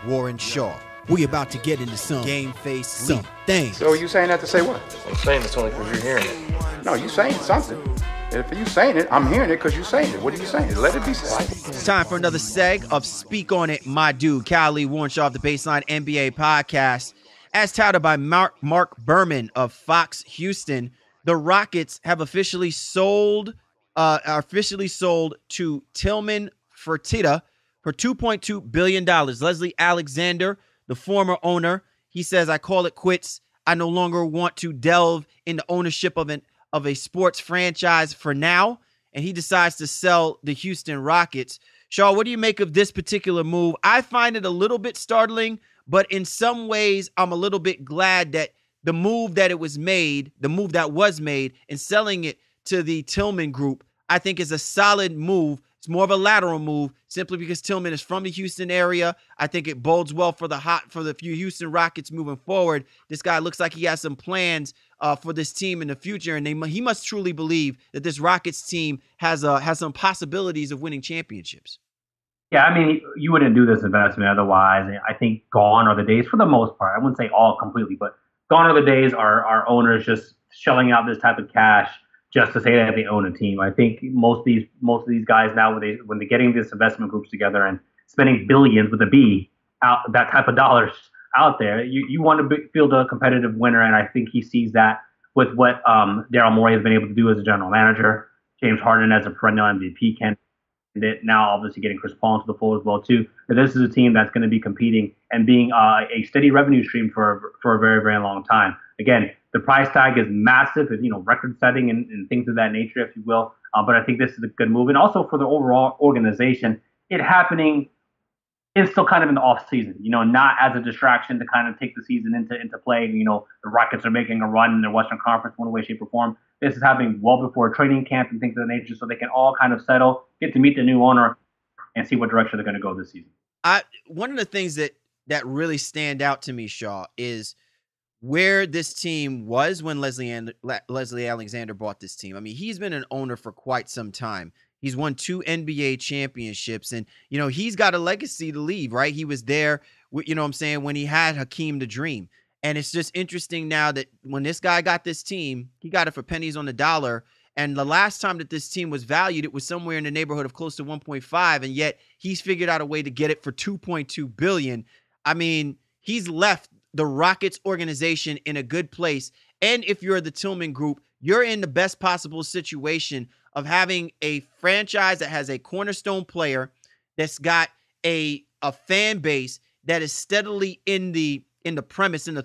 Warren Shaw. We about to get into some game face some things. So you saying that to say what? I'm saying it's only because you're hearing it. No, you saying something. If you saying it, I'm hearing it because you saying it. What are you saying? Let it be said. It's time for another seg of Speak On It, my dude, Kyle Warren Shaw of the Baseline NBA podcast. As touted by Mark Berman of Fox Houston, the Rockets have officially sold to Tillman Fertitta for $2.2 billion. Leslie Alexander, the former owner, he says, "I call it quits. I no longer want to delve into ownership of a sports franchise for now." And he decides to sell the Houston Rockets. Shaw, what do you make of this particular move? I find it a little bit startling, but in some ways, I'm a little bit glad that the move that was made and selling it to the Tillman Group, I think is a solid move. It's more of a lateral move simply because Tillman is from the Houston area. I think it bodes well for the few Houston Rockets moving forward. This guy looks like he has some plans for this team in the future, and he must truly believe that this Rockets team has some possibilities of winning championships. Yeah, I mean, you wouldn't do this investment otherwise. I think gone are the days, for the most part. I wouldn't say all completely, but gone are the days are owners just shelling out this type of cash just to say that they own a team. I think most of these guys now, when they're getting these investment groups together and spending billions with a B out, that type of dollars out there, you want to field a competitive winner, and I think he sees that with what Daryl Morey has been able to do as a general manager, James Harden as a perennial MVP candidate, now obviously getting Chris Paul into the fold as well too. That this is a team that's going to be competing and being a steady revenue stream for a very, very long time. Again, the price tag is massive, record-setting and things of that nature, if you will. But I think this is a good move. And also for the overall organization, it happening is still kind of in the off-season, not as a distraction to kind of take the season into play. The Rockets are making a run in their Western Conference one way, shape, or form. This is happening well before training camp and things of that nature, so they can all kind of settle, get to meet the new owner, and see what direction they're going to go this season. One of the things that really stand out to me, Shaw, is where this team was when Leslie Alexander bought this team. I mean, he's been an owner for quite some time. He's won 2 NBA championships, and, he's got a legacy to leave, right? He was there, when he had Hakeem the Dream. And it's just interesting now that when this guy got this team, he got it for pennies on the dollar. And the last time that this team was valued, it was somewhere in the neighborhood of close to 1.5. And yet he's figured out a way to get it for $2.2 billion. I mean, he's left the Rockets organization in a good place. And if you're the Tillman Group, you're in the best possible situation of having a franchise that has a cornerstone player that's got a fan base that is steadily in the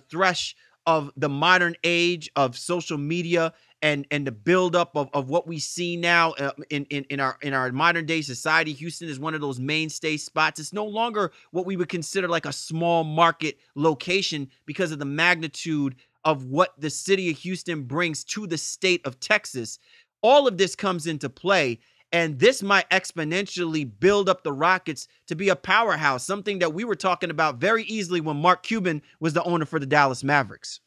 thresh of the modern age of social media and the buildup of what we see now in our modern day society. Houston is one of those mainstay spots. It's no longer what we would consider like a small market location because of the magnitude of what the city of Houston brings to the state of Texas. All of this comes into play, and this might exponentially build up the Rockets to be a powerhouse, something that we were talking about very easily when Mark Cuban was the owner for the Dallas Mavericks.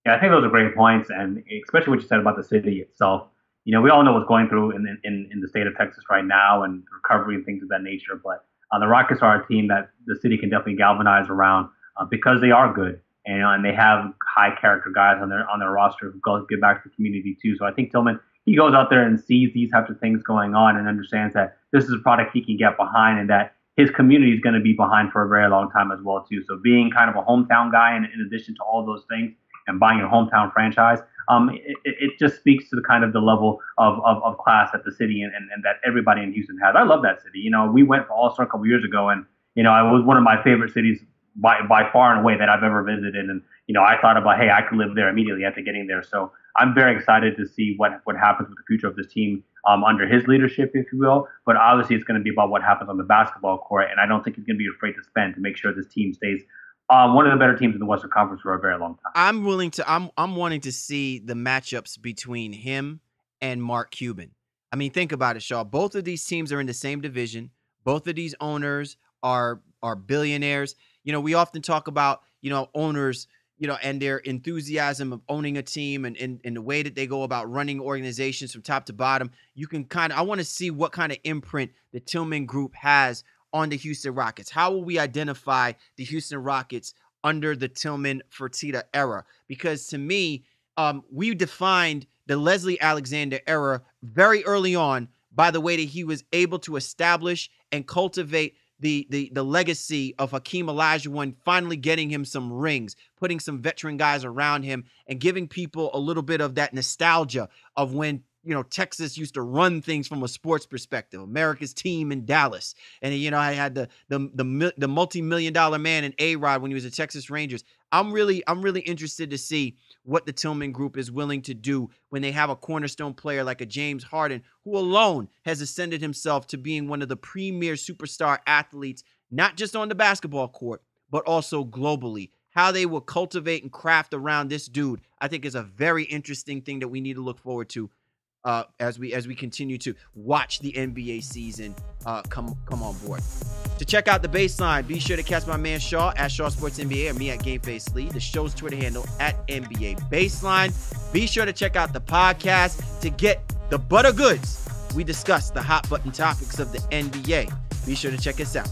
Yeah, I think those are great points, and especially what you said about the city itself. We all know what's going through in the state of Texas right now and recovery and things of that nature, but the Rockets are a team that the city can definitely galvanize around because they are good, and they have high character guys on their roster who go give back to the community too. So I think Tillman, he goes out there and sees these types of things going on and understands that this is a product he can get behind and that his community is going to be behind for a very long time as well, too. So being kind of a hometown guy, and in addition to all those things, and buying a hometown franchise, it just speaks to the kind of the level of class that the city and that everybody in Houston has. I love that city. We went for All-Star a couple years ago, and, it was one of my favorite cities by far and away that I've ever visited. And, I thought about, hey, I could live there immediately after getting there. So I'm very excited to see what happens with the future of this team under his leadership, if you will. But obviously, it's going to be about what happens on the basketball court. And I don't think he's going to be afraid to spend to make sure this team stays one of the better teams in the Western Conference for a very long time. I'm wanting to see the matchups between him and Mark Cuban. I mean, think about it, Shaw. Both of these teams are in the same division. Both of these owners are billionaires. We often talk about, owners, and their enthusiasm of owning a team and the way that they go about running organizations from top to bottom. I want to see what kind of imprint the Tillman Group has on the Houston Rockets? How will we identify the Houston Rockets under the Tillman Fertitta era? Because to me, we defined the Leslie Alexander era very early on by the way that he was able to establish and cultivate the legacy of Hakeem Olajuwon, finally getting him some rings, putting some veteran guys around him, and giving people a little bit of that nostalgia of when, you know, Texas used to run things from a sports perspective, America's team in Dallas. And, you know, I had the multi-million-dollar man in A-Rod when he was at Texas Rangers. I'm really interested to see what the Tillman group is willing to do when they have a cornerstone player like a James Harden, who alone has ascended himself to being one of the premier superstar athletes, not just on the basketball court, but also globally. How they will cultivate and craft around this dude, I think, is a very interesting thing that we need to look forward to as we continue to watch the NBA season come on board. To check out the baseline, be sure to catch my man Shaw at Shaw Sports NBA or me at GameFace Lee, the show's Twitter handle at NBA Baseline. Be sure to check out the podcast to get the butter goods. We discuss the hot button topics of the NBA. Be sure to check us out